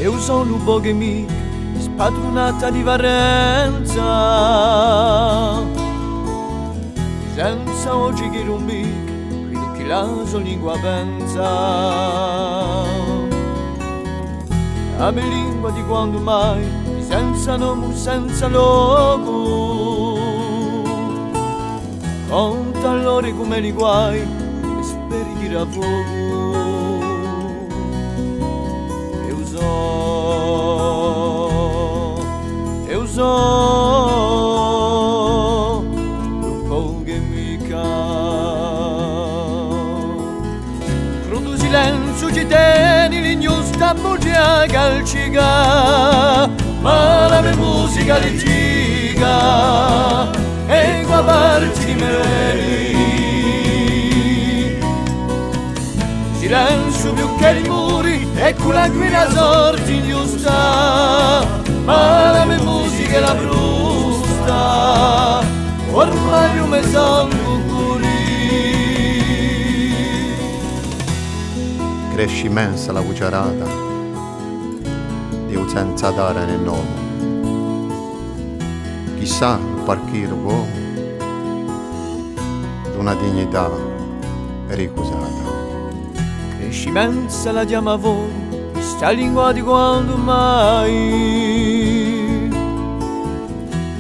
io sono un po' che mica spadronata di Varenza, senza oggi che non mica credo che la sua lingua pensa. La mia lingua di quando mai, di senza nome, senza logo, conta allora come li guai, come speri di lavoro. Eu so, un po' che mica crudo silenzio ci tieni l'ingiusta bugia calcica, ma la mia musica leggica e qua parti di me. Silenzio più che i muri, ecco la guida sorti giusta, ma la mia musica è la brusta, ormai io mi sanno curi. Cresce immensa la cucciarata di un senza dare nel nome. Chissà un parchire uomo d'una dignità ricusata. Cresce immensa la chiamavo, questa lingua di quando mai,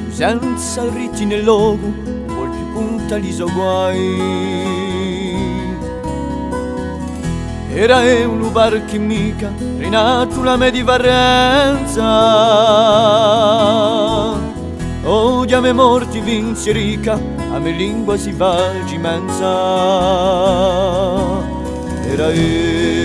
senza ritti nel logo, vuol più punta gli so guai. Era un lubar che mica, rinato la me di Varenza, oggi a me morti vinse rica, a me lingua si va immensa. Era io